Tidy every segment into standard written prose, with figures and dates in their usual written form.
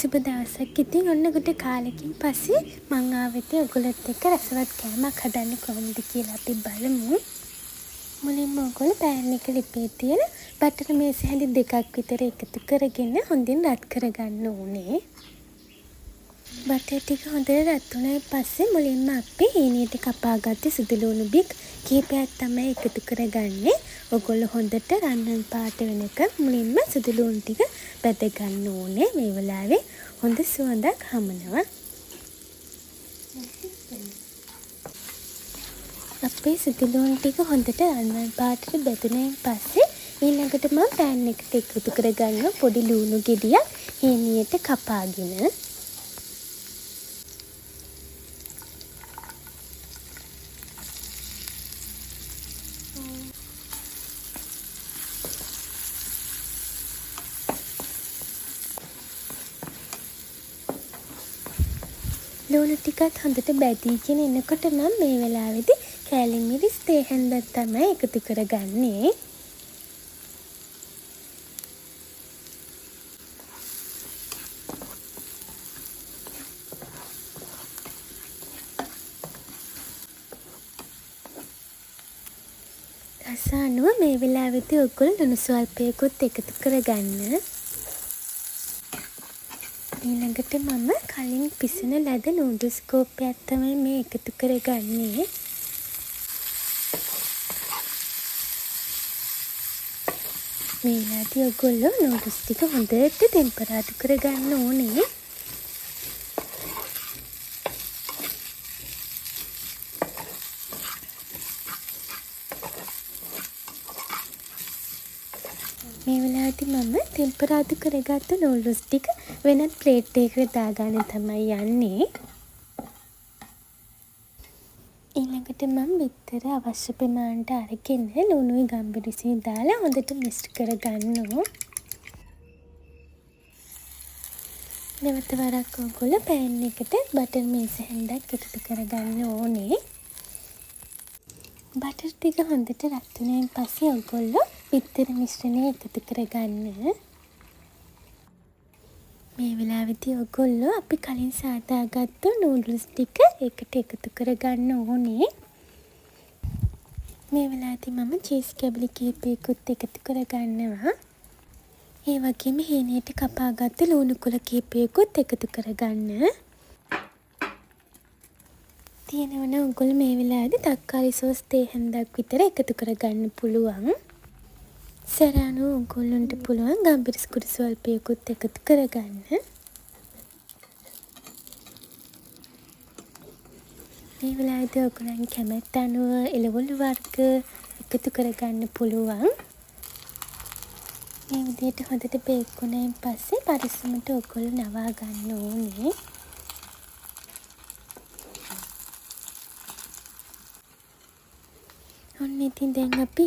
සුබ දවසක්. ඉතින් ඔන්න ගොඩ කාලෙකින් පස්සේ මං ආවෙත් ඔයගොල්ලොත් එක්ක රසවත් කෑමක් හදන්නේ කොහොමද කියලා අපි බලමු. මුලින්ම ඔයගොල්ලෝ පෑන් එක ලිපේ තියෙන බටර් මේස හැඳි 2ක් විතර එකතු කරගෙන හොඳින් රත් කරගන්න ඕනේ. බටර් ටික හොඳට රත් වුණායින් පස්සේ මුලින්ම අපි හීනියට කපාගත්ත සුදු ලුණු බික් කීපයක් තමයි එකතු කරගන්නේ. ඔයගොල්ලෝ හොඳට රන්වන් පාට වෙනකම් මුලින්ම සුදු ලුණු ටික බැද ගන්න ඕනේ. මේ වෙලාවේ හොඳ සුවඳක් හමනවා. අපේ සුදු ලුණු ටික හොඳට රන්වන් පාටට බැදුණායින් පස්සේ ඊළඟට මම පෑන් එකට එකතු කරගන්න පොඩි ලුණු ගෙඩියක් හීනියට කපාගෙන ලුණු ටිකත් හොඳට බැදීගෙන එනකොට මම මේ වෙලාවේදී කෑලි මිරිස් තේ හැන්දක් තමයි එකතු කරගන්නේ. රස අනුව මේ වෙලාවේදී ඔයගොල්ලෝ ලුණු ස්වල්පයකුත් එකතු කරගන්න. ඊළඟට මම කලින් පිසන ලද නූඩල්ස් කෝප්පයක් තමයි මේ එකතු කරගන්නේ. මේ වෙලාවේදී ඔයගොල්ලෝ නූඩල්ස් ටික හොඳට ටෙම්පරාදු කරගන්න ඕනේ. මේ වෙලාවේදී මම ටෙම්පරාදු කරගත්ත නූඩල්ස් ටික වෙනත් ප්ලේට් එකකට දාගන්න තමයි යන්නේ. ඊළඟට මම බිත්තර අවශ්‍ය ප්‍රමාණයට අරගෙන ලුණුයි ගම්බිරිසයි දාලා හොඳට මික්ස් කරගන්නවා. නැවත වරක් ඔයගොල්ලෝ පෑන් එකට බටර් මේස හැන්දක් එකතු කරගන්න ඕනේ. බටර් ටික හොඳට රත් වුණායින් පස්සේ ඔයගොල්ලෝ බිත්තර මිශ්‍රණය එකතු කරගන්න. මේ වෙලාවේදී ඔයගොල්ලෝ අපි කලින් සාදාගත්තු නූඩල්ස් ටික එකට එකතු කරගන්න ඕනේ. මේ වෙලාවේදී මම චීස් කැබලි කීපයකුත් එකතු කරගන්නවා. ඒ වගේම හීනියට කපාගත්ත ලුණු කුල කීපයකුත් එකතු කරගන්න. තියෙනවනම් ඔයගොල්ලෝ මේ වෙලාවේදී තක්කාලි සෝස් තේ හැන්දක් විතර එකතු කරගන්න පුළුවන්. සරානු ඔයගොල්ලන්ට පුළුවන් ගම්බිරිස් කුඩු ස්වල්පයකුත් එකතු කරගන්න. මේ වෙලාවේදී ඔයගොල්ලන්ගේ කැමැත්ත අනුව එළවලු වර්ග එකතු කරගන්න පුළුවන්. මේ විදිහට හොඳට බේක් වුණායින් පස්සේ පරිස්සමට ඔයගොල්ලෝ නවා ගන්න ඕනේ. ඔන්න ඉතින් දැන් අපි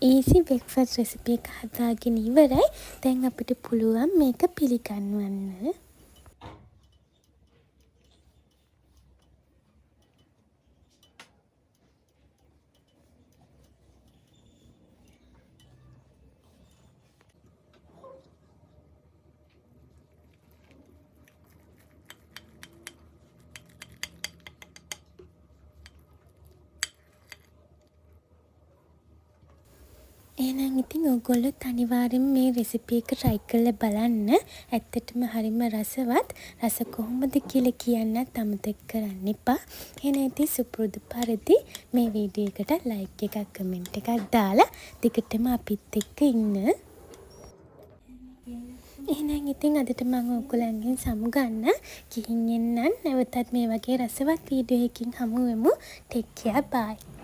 easy breakfast recipe එක හදාගෙන ඉවරයි. දැන් අපිට පුළුවන් මේක පිළිගන්වන්න. එහෙනම් ඉතින් ඔයගොල්ලොත් අනිවාර්යෙන්ම මේ රෙසිපි එක try කරලා බලන්න. ඇත්තටම හරිම රසවත්. රස කොහොමද කියලා කියන්නත් අමතක කරන්න එපා. එහෙනම් ඉතින් සුපුරුදු පරිදි මේ වීඩියෝ එකට like එකක් කමෙන්ට් එකක් දාලා දිගටම අපිත් එක්ක ඉන්න. එහෙනම් ඉතින් අදට මම ඔයගොල්ලන්ගෙන් සමුගන්න. ගිහින් එන්නම්. නැවතත් මේ වගේ රසවත් වීඩියෝ එකකින් හමු වෙමු. Take care. Bye.